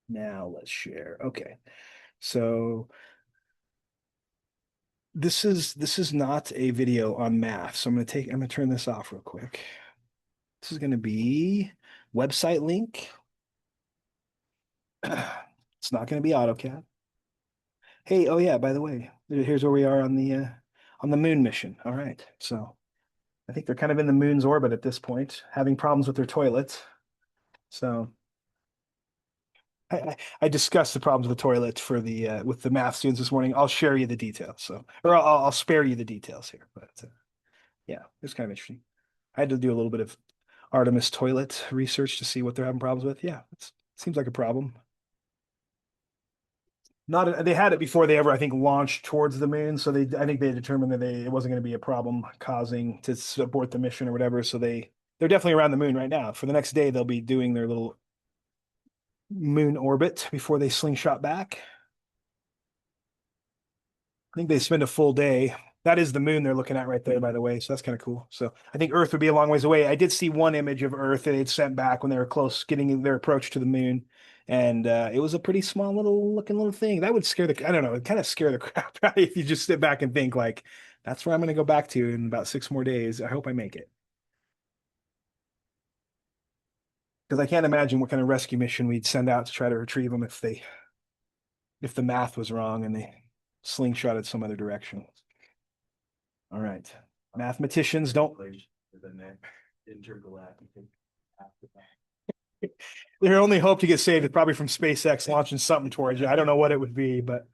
Now let's share. Okay. So this is not a video on math. So I'm gonna turn this off real quick. This is gonna be website link. It's not gonna be AutoCAD. Hey, oh yeah, by the way, here's where we are on the moon mission. All right. So I think they're kind of in the moon's orbit at this point, having problems with their toilets. So I discussed the problems with the toilet for the with the math students this morning. I'll share you the details. So, or I'll spare you the details here. But yeah, it's kind of interesting. I had to do a little bit of Artemis toilet research to see what they're having problems with. Yeah, it seems like a problem. Not they had it before they ever, I think, launched towards the moon. So I think they determined that it wasn't going to be a problem causing to support the mission or whatever. So they're definitely around the moon right now. For the next day, they'll be doing their little moon orbit before they slingshot back. I think they spend a full day. That is the moon they're looking at right there, by the way. So that's kind of cool. So I think Earth would be a long ways away. I did see one image of Earth that they'd sent back when they were close getting their approach to the moon. And it was a pretty small little looking little thing. That would scare I don't know, it kind of scare the crap out of you if you just sit back and think like, that's where I'm going to go back to in about 6 more days. I hope I make it. Because I can't imagine what kind of rescue mission we'd send out to try to retrieve them if the math was wrong and they slingshotted some other direction. All right. Mathematicians don't. Their only hope to get saved is probably from SpaceX launching something towards you. I don't know what it would be, but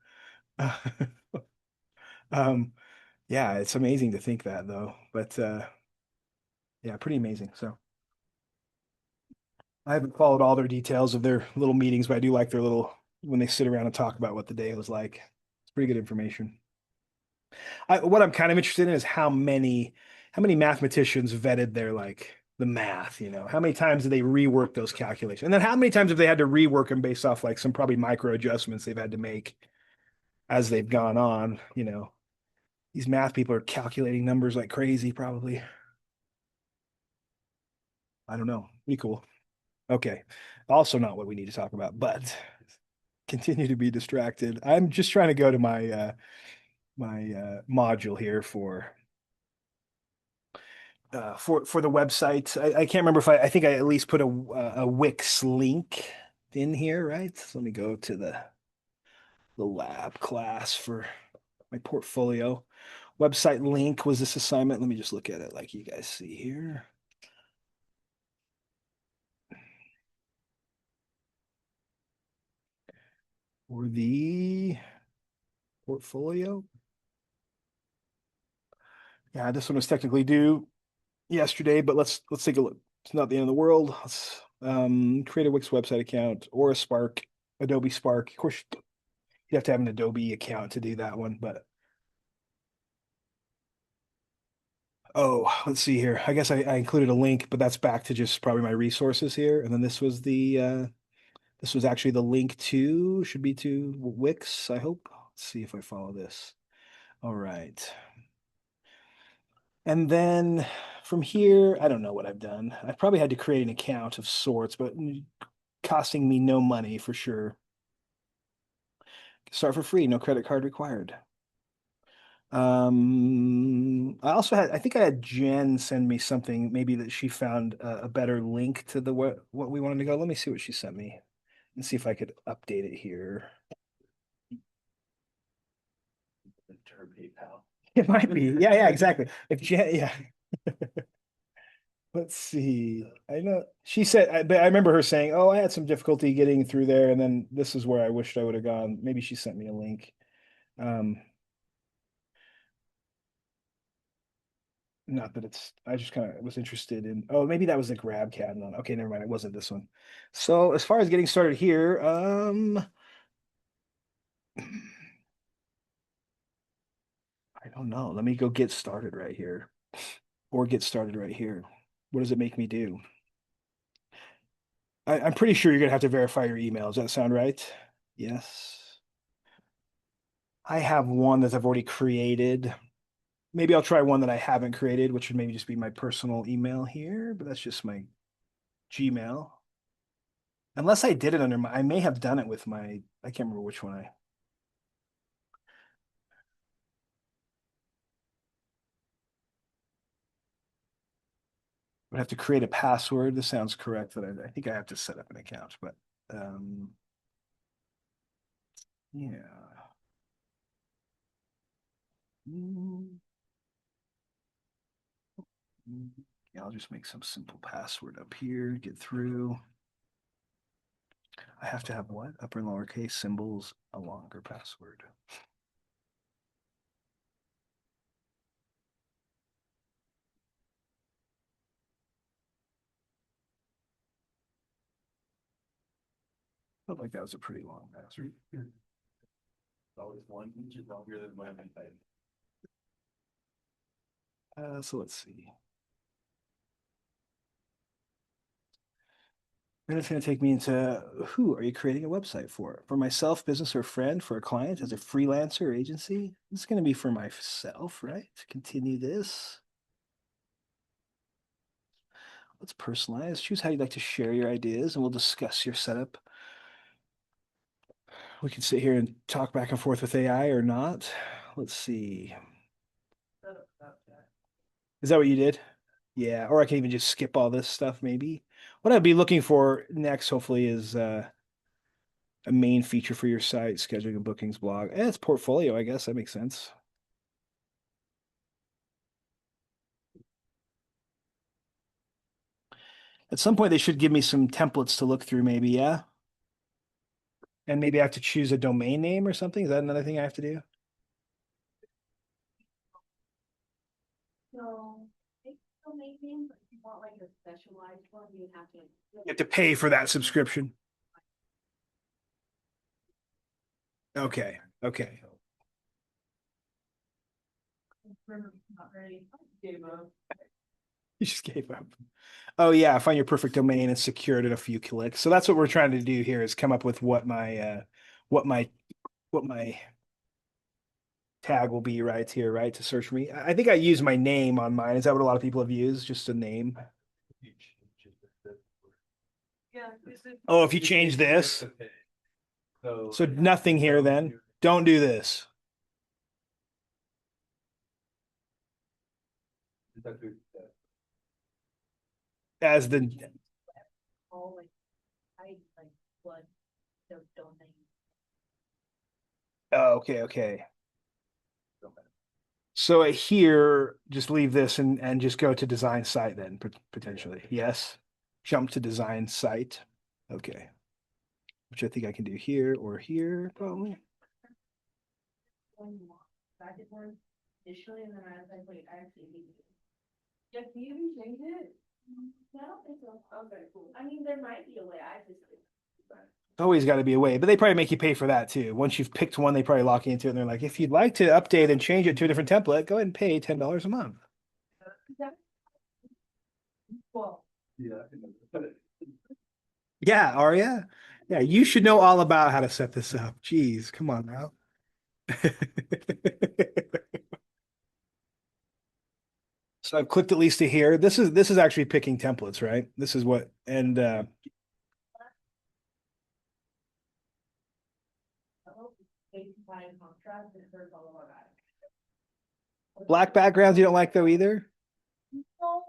um, yeah, it's amazing to think that though. But yeah, pretty amazing. So I haven't followed all their details of their little meetings, but I do like their little when they sit around and talk about what the day was like. It's pretty good information. What I'm kind of interested in is how many mathematicians vetted their like the math, how many times did they rework those calculations? And then how many times have they had to rework them based off like some probably micro adjustments they've had to make as they've gone on. These math people are calculating numbers like crazy, probably. I don't know. Pretty cool. Okay. Also not what we need to talk about, but continue to be distracted. I'm just trying to go to my module here for the website. I can't remember if I think I at least put a Wix link in here, right? So let me go to the lab class for my portfolio. Website link was this assignment. Let me just look at it like you guys see here. For the portfolio. Yeah, this one was technically due yesterday, but let's take a look. It's not the end of the world. Let's create a Wix website account or a Spark, Adobe Spark. Of course, you have to have an Adobe account to do that one, but oh, let's see here. I guess I included a link, but that's back to just probably my resources here. And then this was actually the link to should be to Wix, I hope. Let's see if I follow this. All right. And then from here, I don't know what I've done. I probably had to create an account of sorts, but costing me no money for sure. Start for free, no credit card required. I think I had Jen send me something, maybe that she found a better link to the what we wanted to go. Let me see what she sent me and see if I could update it here. It might be. Yeah, yeah, exactly. If Jen, yeah. Let's see. I know she said, but I remember her saying, "Oh, I had some difficulty getting through there, and then this is where I wished I would have gone." Maybe she sent me a link. Um, Not that I just kind of was interested in, oh, maybe that was the grab CAD one. Okay, never mind. It wasn't this one. So as far as getting started here, I don't know. Let me go get started right here or get started right here. What does it make me do? I'm pretty sure you're gonna have to verify your email. Does that sound right? Yes. I have one that I've already created. Maybe I'll try one that I haven't created, which would maybe just be my personal email here, but that's just my Gmail. Unless I did it under I may have done it with I can't remember which one I. Would have to create a password. This sounds correct, but I think I have to set up an account. But um, yeah. Mm, yeah, I'll just make some simple password up here, get through. I have to have what? Upper and lowercase symbols, a longer password. Felt like that was a pretty long password. Always one inch longer than my type. So let's see. And it's going to take me into who are you creating a website for? For myself, business, or friend, for a client, as a freelancer or agency? It's going to be for myself, right? Continue this. Let's personalize. Choose how you'd like to share your ideas, and we'll discuss your setup. We can sit here and talk back and forth with AI or not. Let's see. Is that what you did? Yeah, or I can even just skip all this stuff, maybe. What I'd be looking for next, hopefully, is a main feature for your site, scheduling and bookings blog. It's portfolio, I guess. That makes sense. At some point, they should give me some templates to look through, maybe, yeah? And maybe I have to choose a domain name or something. Is that another thing I have to do? So, it's still making, but if you want like a specialized one, you have to. You have to pay for that subscription. Okay, okay. Not ready. Gave up. You just gave up. Oh yeah, find your perfect domain and secure it in a few clicks. So that's what we're trying to do here is come up with what my what my tag will be right here, right? To search for me. I think I use my name on mine. Is that what a lot of people have used? Just a name. Yeah. Oh, if you change this, so nothing here then. Don't do this. As the All like, I like what the domain. oh, okay, okay. So here, just leave this and just go to design site then potentially. Yes. Jump to design site. Okay. Which I think I can do here or here probably. One more. I did one initially and then I was like, wait, I actually need it. Yeah, can you even change it? I don't think so. Okay, cool. I mean, there might be a way, I just. Always got to be a way, but they probably make you pay for that too. Once you've picked one, they probably lock you into it. And they're like, if you'd like to update and change it to a different template, go ahead and pay $10 a month. Well. Yeah, Arya. Yeah, you should know all about how to set this up. Jeez, come on now. So I've clicked at least to here. This is actually picking templates, right? This is what and Contrast and there's all of our guys. black backgrounds you don't like though either. No,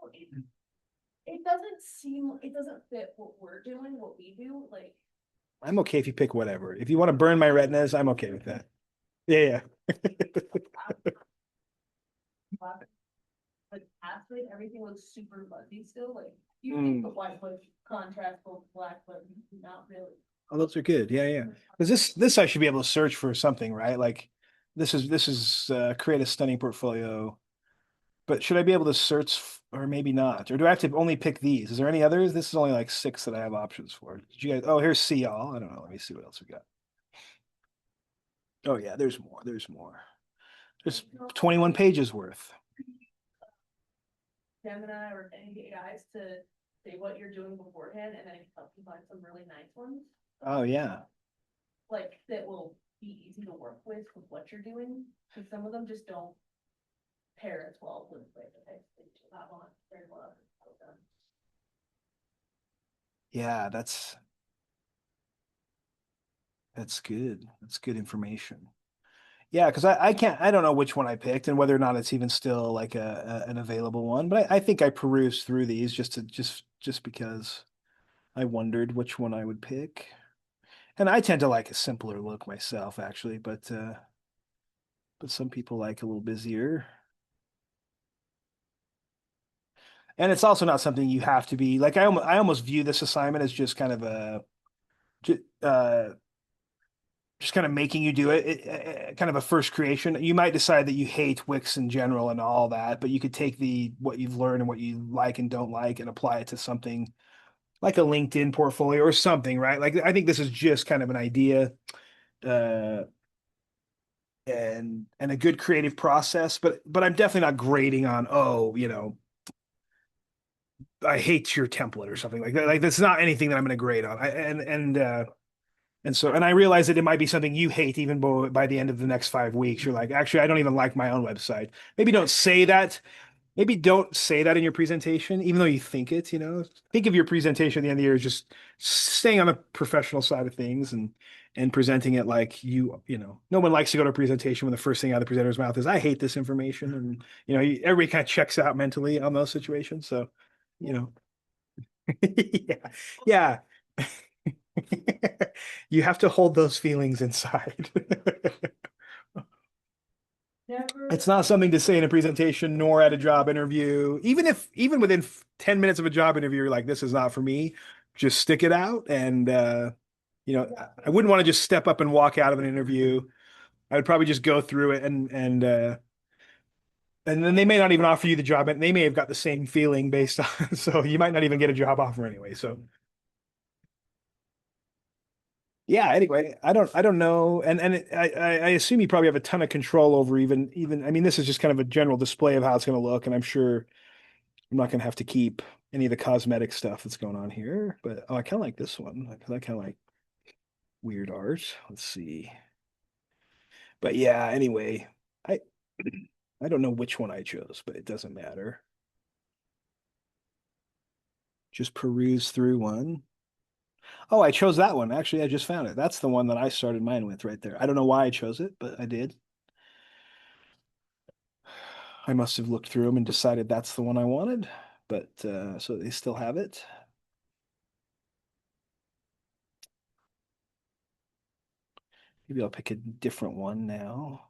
it doesn't seem, it doesn't fit what we're doing, what we do, like. I'm okay if you pick whatever. If you want to burn my retinas, I'm okay with that. Yeah, yeah. Like athlete, everything looks super fuzzy still, like you think the white would contrast both black, but not really. Oh, those are good. Yeah, yeah. Because this I should be able to search for something, right? Like this is create a stunning portfolio. But should I be able to search or maybe not? Or do I have to only pick these? Is there any others? This is only like six that I have options for. Did you guys? Oh, here's see all. I don't know. Let me see what else we got. Oh yeah, there's more. There's more. There's 21 pages worth. Gemini or any AIs to say what you're doing beforehand and then help you find some really nice ones. Oh yeah. Like that will be easy to work with what you're doing, because some of them just don't pair as well with like the text that you have on very well. Yeah, that's That's good. That's good information. Yeah, because I don't know which one I picked and whether or not it's even still like an available one, but I think I perused through these just because I wondered which one I would pick. And I tend to like a simpler look myself, actually, but some people like a little busier. And it's also not something you have to be like. I almost view this assignment as just kind of just kind of making you do it, kind of a first creation. You might decide that you hate Wix in general and all that, but you could take the what you've learned and what you like and don't like and apply it to something like a LinkedIn portfolio or something, right? Like I think this is just kind of an idea uh, and a good creative process, but I'm definitely not grading on, oh, I hate your template or something like that. Like that's not anything that I'm going to grade on. And I realize that it might be something you hate even by the end of the next 5 weeks. You're like, actually, I don't even like my own website. Maybe don't say that. Maybe don't say that in your presentation, even though you think it. Think of your presentation at the end of the year as just staying on the professional side of things and presenting it like no one likes to go to a presentation when the first thing out of the presenter's mouth is, I hate this information. And, everybody kind of checks out mentally on those situations. So, you know, yeah, yeah. You have to hold those feelings inside. Never. It's not something to say in a presentation nor at a job interview. Even within 10 minutes of a job interview, you're like, this is not for me. Just stick it out. And I wouldn't want to just step up and walk out of an interview. I would probably just go through it and then they may not even offer you the job, and they may have got the same feeling based on so you might not even get a job offer anyway. So yeah, anyway, I don't know. I assume you probably have a ton of control over even I mean, this is just kind of a general display of how it's going to look, and I'm sure I'm not going to have to keep any of the cosmetic stuff that's going on here. But I kind of like this one because I kind of like weird art. Let's see. But yeah, anyway, I I don't know which one I chose, but it doesn't matter. Just peruse through one. Oh, I chose that one. Actually, I just found it. That's the one that I started mine with right there. I don't know why I chose it, but I did. I must have looked through them and decided that's the one I wanted. But so they still have it. Maybe I'll pick a different one now.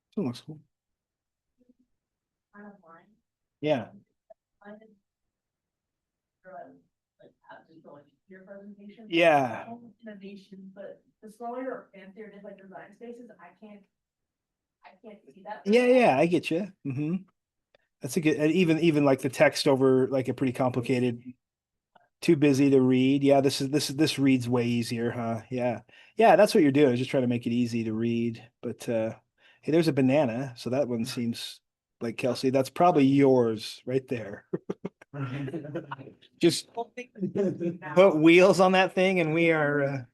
This one looks cool. Kind of line. Yeah. I did, like, have to go into your presentation. Yeah. Innovation, but the smaller or fancier it is, like design spaces, I can't see that. Yeah, yeah, I get you. That's a good, and even like the text over like a pretty complicated, too busy to read. Yeah, this reads way easier, huh? Yeah. Yeah, that's what you're doing, just trying to make it easy to read. But hey, there's a banana, so that one seems like Kelsey, that's probably yours right there. Just put wheels on that thing and we are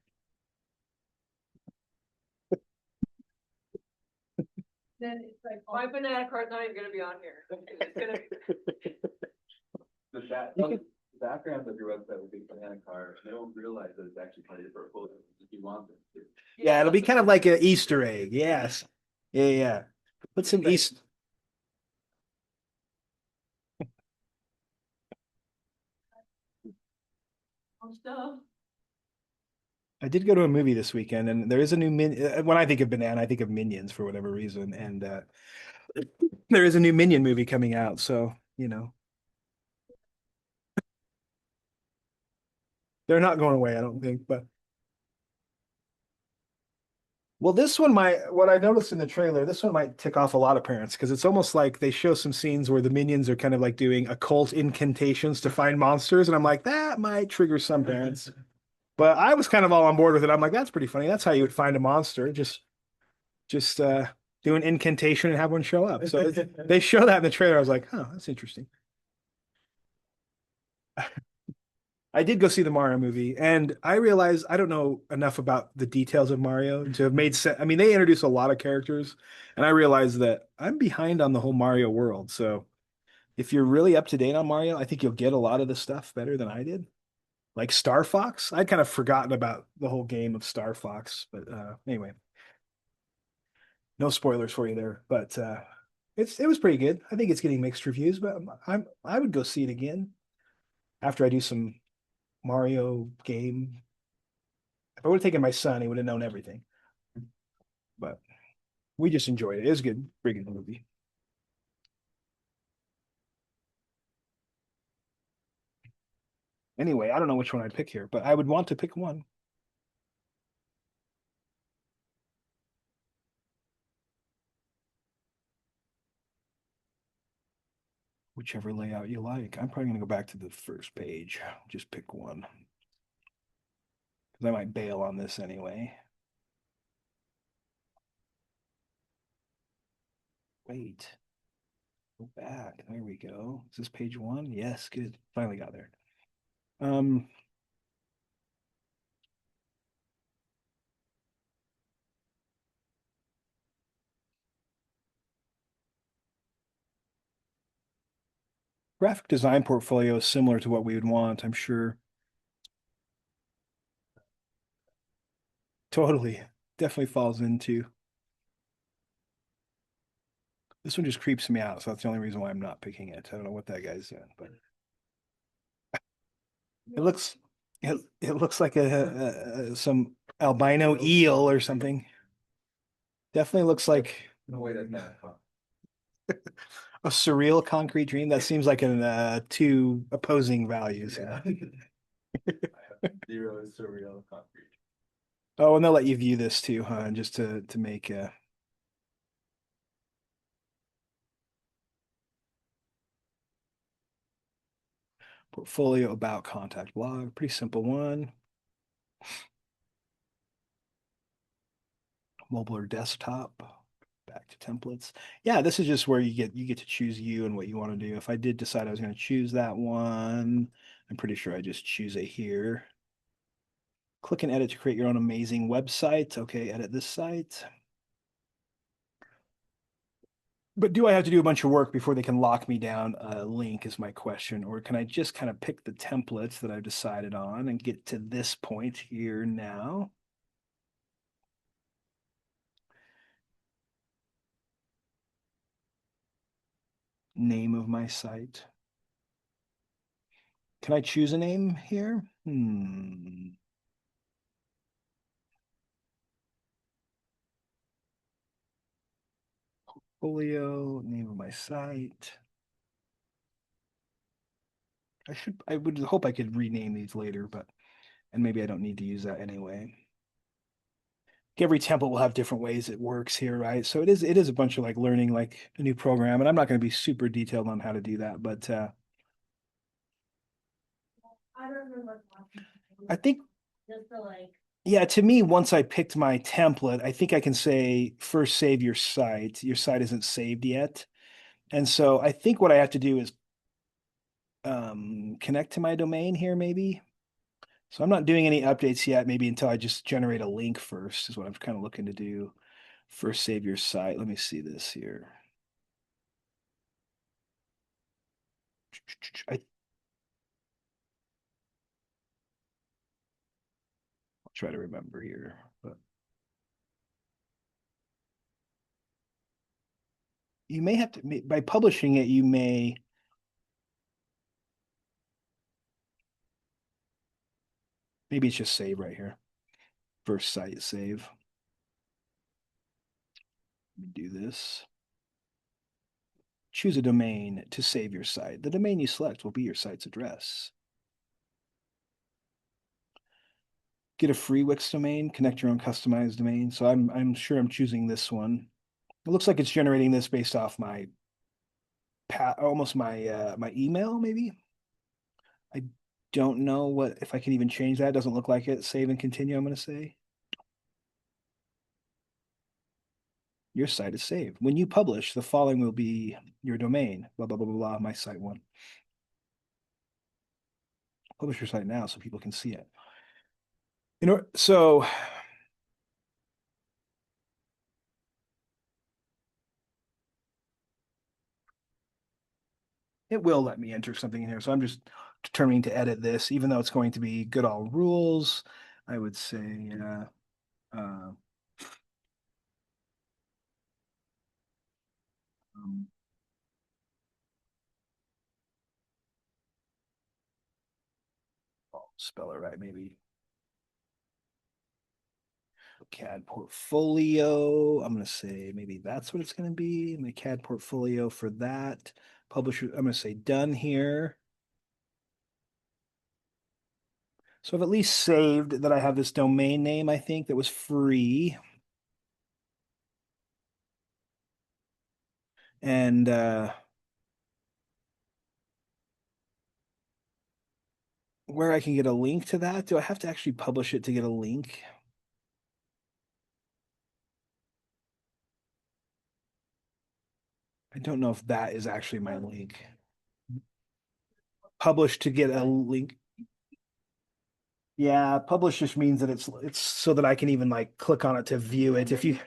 Then it's like, my banana card's not even gonna be on here. It's gonna be. The background of your website will be banana card, and they won't realize that it's actually part of your portfolio if you want them to. yeah, it'll be kind of like an Easter egg. Yes. Yeah, yeah. Put some East. Stuff. I did go to a movie this weekend, and there is a new when I think of banana, I think of Minions for whatever reason, and there is a new Minion movie coming out, so they're not going away, I don't think. But well, this one might. What I noticed in the trailer, this one might tick off a lot of parents because it's almost like they show some scenes where the minions are kind of like doing occult incantations to find monsters, and I'm like, that might trigger some parents. But I was kind of all on board with it. I'm like, that's pretty funny. That's how you would find a monster. Just do an incantation and have one show up. So they show that in the trailer. I was like, oh, that's interesting. I did go see the Mario movie, and I realized I don't know enough about the details of Mario to have made sense. I mean, they introduced a lot of characters, and I realized that I'm behind on the whole Mario world. So if you're really up to date on Mario, I think you'll get a lot of the stuff better than I did. Like Star Fox, I'd kind of forgotten about the whole game of Star Fox, but anyway, no spoilers for you there. But it was pretty good. I think it's getting mixed reviews, but I would go see it again after I do some Mario game. If I would have taken my son, he would have known everything. But we just enjoyed it. It was good, pretty good movie. Anyway, I don't know which one I'd pick here, but I would want to pick one. Whichever layout you like. I'm probably gonna go back to the first page. Just pick one. Because I might bail on this anyway. Wait, go back. There we go. Is this page one? Yes, good. Finally got there. Um, graphic design portfolio is similar to what we would want, I'm sure. Totally. Definitely falls into. This one just creeps me out, so that's the only reason why I'm not picking it. I don't know what that guy's doing, but it looks it looks like some albino eel or something. Definitely looks like No way, that's not. a surreal concrete dream. That seems like an two opposing values. Yeah. Zero is surreal concrete. Oh, and they'll let you view this too, huh? Just to make portfolio about contact blog. Pretty simple one. Mobile or desktop. Back to templates. Yeah, this is just where you get to choose you and what you want to do. If I did decide I was going to choose that one, I'm pretty sure I just choose it here. Click and edit to create your own amazing website. Okay, edit this site. But do I have to do a bunch of work before they can lock me down a link is my question. Or can I just kind of pick the templates that I've decided on and get to this point here now? Name of my site. Can I choose a name here? Portfolio, name of my site. I would hope I could rename these later, but, and maybe I don't need to use that anyway. Every template will have different ways it works here, right? So it is a bunch of like learning like a new program, and I'm not going to be super detailed on how to do that, but I don't remember watching. I think Just to like, yeah, to me, once I picked my template, I think I can say first save your site. Your site isn't saved yet. And so I think what I have to do is connect to my domain here, maybe. So I'm not doing any updates yet, maybe until I just generate a link first, is what I'm kind of looking to do. First save your site. Let me see this here. I'll try to remember here, but you may have to, by publishing it, you may, maybe it's just save right here. First site save. Let me do this. Choose a domain to save your site. The domain you select will be your site's address. Get a free Wix domain, connect your own customized domain. So I'm sure I'm choosing this one. It looks like it's generating this based off my almost my email, maybe. I don't know what if I can even change that. It doesn't look like it. Save and continue, I'm going to say. Your site is saved. When you publish, the following will be your domain. Blah blah blah blah blah. My site one. publish your site now so people can see it. So it will let me enter something in here. So I'm just determining to edit this, even though it's going to be good all rules. I would say, uh, um, I'll spell it right, maybe. CAD portfolio. I'm going to say maybe that's what it's going to be. My CAD portfolio for that. Publisher, I'm going to say done here. So I've at least saved that I have this domain name, I think, that was free. And where I can get a link to that, do I have to actually publish it to get a link? I don't know if that is actually my link. Publish to get a link. Yeah, publish just means that it's so that I can even like click on it to view it. If you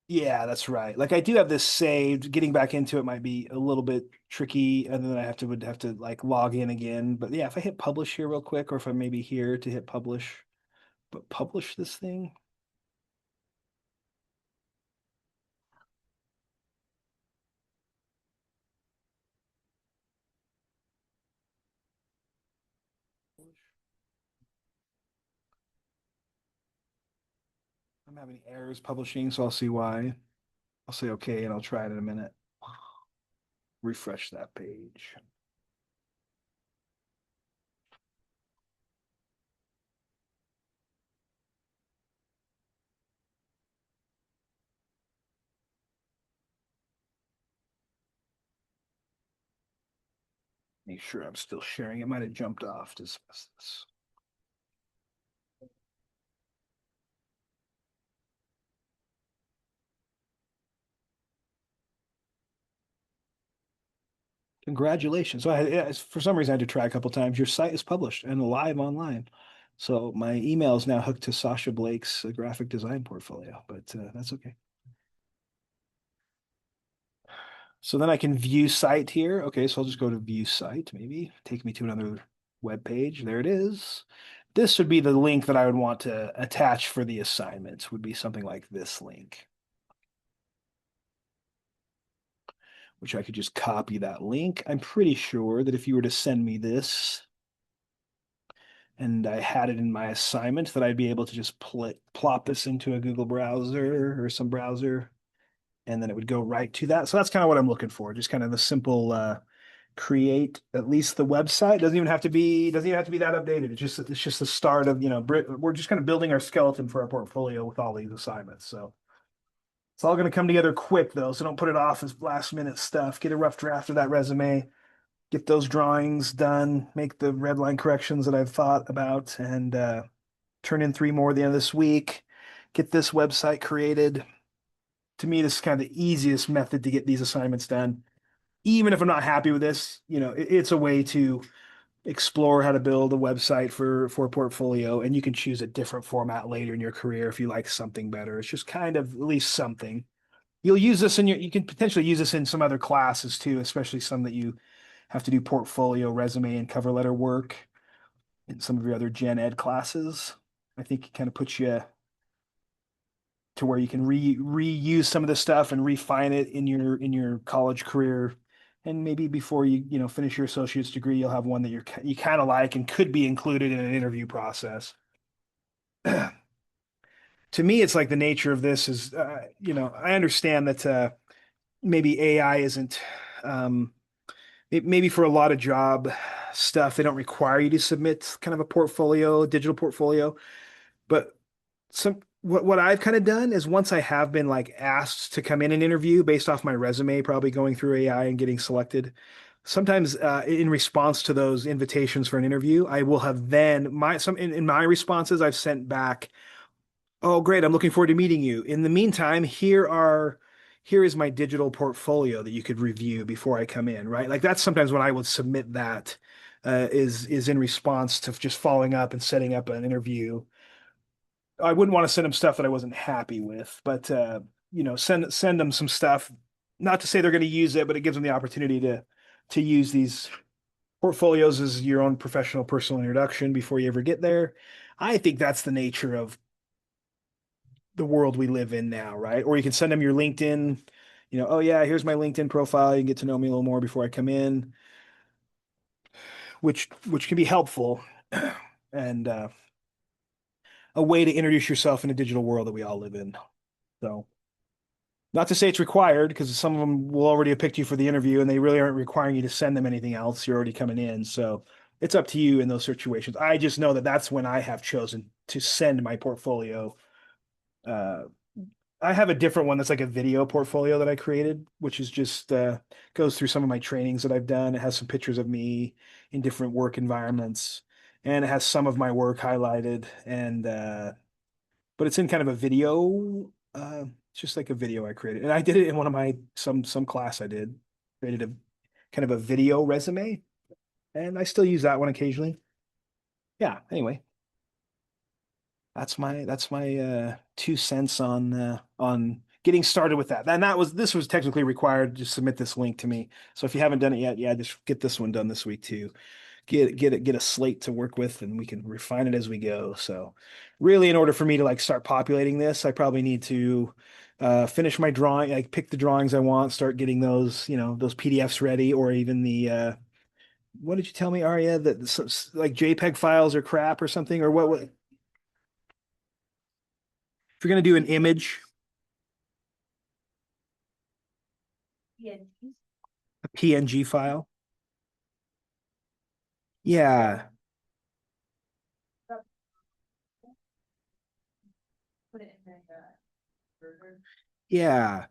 Yeah, that's right. Like I do have this saved. Getting back into it might be a little bit tricky, and then I would have to like log in again. But yeah, if I hit publish here real quick, or if I'm maybe here to hit publish, but publish this thing. I'm having errors publishing, so I'll see why. I'll say okay, and I'll try it in a minute. Refresh that page. Make sure I'm still sharing. It might have jumped off. Dismiss this. Congratulations. So for some reason I had to try a couple times. Your site is published and live online. So my email is now hooked to Sasha Blake's graphic design portfolio, but that's okay. So then I can view site here. Okay, so I'll just go to view site, maybe take me to another web page. There it is. This would be the link that I would want to attach for the assignment, would be something like this link, which I could just copy that link. I'm pretty sure that if you were to send me this and I had it in my assignment, that I'd be able to just plop this into a Google browser or some browser, and then it would go right to that. So that's kind of what I'm looking for, just kind of a simple create at least the website. Doesn't even have to be that updated. It's just the start of, we're just kind of building our skeleton for our portfolio with all these assignments. So it's all going to come together quick though. So don't put it off as last minute stuff. Get a rough draft of that resume, get those drawings done, make the red line corrections that I've thought about, and turn in 3 more at the end of this week. Get this website created. To me, this is kind of the easiest method to get these assignments done. Even if I'm not happy with this, it's a way to explore how to build a website for a portfolio, and you can choose a different format later in your career if you like something better. It's just kind of at least something. You can potentially use this in some other classes too, especially some that you have to do portfolio, resume, and cover letter work in some of your other gen ed classes. I think it kind of puts you to where you can reuse some of this stuff and refine it in your college career. And maybe before you finish your associate's degree, you'll have one that you kind of like and could be included in an interview process. To me, it's like the nature of this is, I understand that maybe AI isn't, maybe for a lot of job stuff, they don't require you to submit kind of a portfolio, digital portfolio. But what I've kind of done is once I have been like asked to come in and interview based off my resume, probably going through AI and getting selected. Sometimes in response to those invitations for an interview, I will have then in my responses I've sent back, oh great, I'm looking forward to meeting you. In the meantime, here is my digital portfolio that you could review before I come in, right? Like that's sometimes when I would submit that is in response to just following up and setting up an interview. I wouldn't want to send them stuff that I wasn't happy with, but send them some stuff. Not to say they're going to use it, but it gives them the opportunity to use these portfolios as your own professional personal introduction before you ever get there. I think that's the nature of the world we live in now, right? Or you can send them your LinkedIn, oh yeah, here's my LinkedIn profile. You can get to know me a little more before I come in, which can be helpful and a way to introduce yourself in a digital world that we all live in. So, not to say it's required because some of them will already have picked you for the interview and they really aren't requiring you to send them anything else. You're already coming in. So, it's up to you in those situations. I just know that that's when I have chosen to send my portfolio. Uh, I have a different one that's like a video portfolio that I created, which is just goes through some of my trainings that I've done. It has some pictures of me in different work environments, and it has some of my work highlighted. And but it's in kind of a video. It's just like a video I created, and I did it in one of my some class I did. Created a kind of a video resume, and I still use that one occasionally. Yeah. Anyway, that's my 2 cents on getting started with that. And this was technically required to submit this link to me. So if you haven't done it yet, yeah, just get this one done this week too. Get a slate to work with, and we can refine it as we go. So really, in order for me to like start populating this, I probably need to finish my drawing, like pick the drawings I want, start getting those, those PDFs ready, or even the what did you tell me, Arya, that like JPEG files are crap or something, or what? If you're going to do an image, Yeah. a PNG file. Yeah, Put it in the burger. yeah.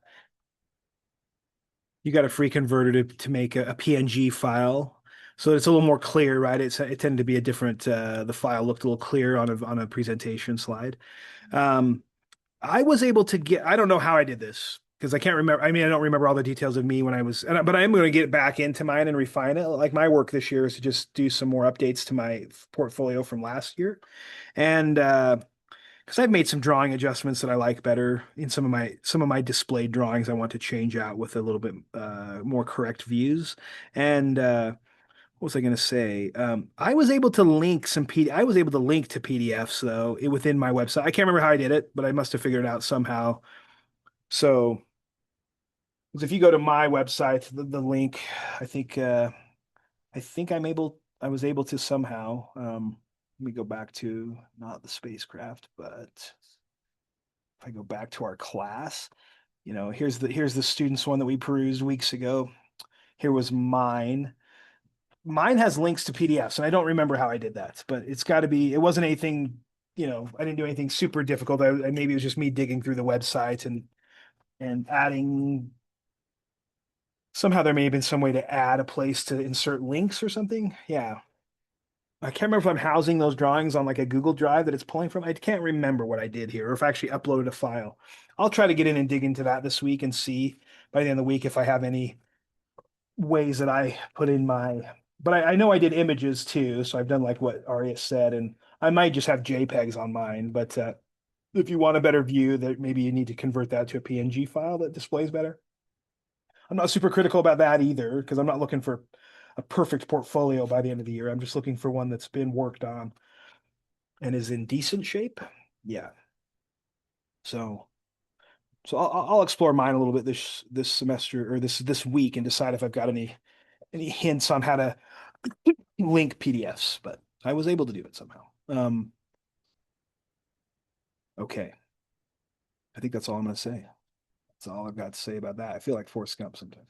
You got a free converter to make a PNG file. So it's a little more clear, right? It tended to be a different the file looked a little clear on a presentation slide. Um, I was able to get, I don't know how I did this because I can't remember. I mean, I don't remember all the details of me when I was, but I am going to get back into mine and refine it. Like my work this year is to just do some more updates to my portfolio from last year. And because I've made some drawing adjustments that I like better in some of my displayed drawings I want to change out with a little bit more correct views. And what was I going to say? I was able to link to PDFs though within my website. I can't remember how I did it, but I must have figured it out somehow. So 'cause if you go to my website, the link, I think I was able to somehow let me go back to not the spacecraft, but if I go back to our class, here's the students one that we perused weeks ago. Here was mine. Mine has links to PDFs, and I don't remember how I did that, but it's got to be, it wasn't anything, I didn't do anything super difficult. Maybe it was just me digging through the website and adding, somehow there may have been some way to add a place to insert links or something. Yeah. I can't remember if I'm housing those drawings on like a Google Drive that it's pulling from. I can't remember what I did here, or if I actually uploaded a file. I'll try to get in and dig into that this week and see by the end of the week if I have any ways that I put in but I know I did images too. So I've done like what Arya said, and I might just have JPEGs on mine. But if you want a better view, that maybe you need to convert that to a PNG file that displays better. I'm not super critical about that either because I'm not looking for a perfect portfolio by the end of the year. I'm just looking for one that's been worked on and is in decent shape. Yeah. So I'll explore mine a little bit this semester or this week and decide if I've got any hints on how to link PDFs, but I was able to do it somehow. Okay. I think that's all I'm going to say. That's all I've got to say about that. I feel like Forrest Gump sometimes.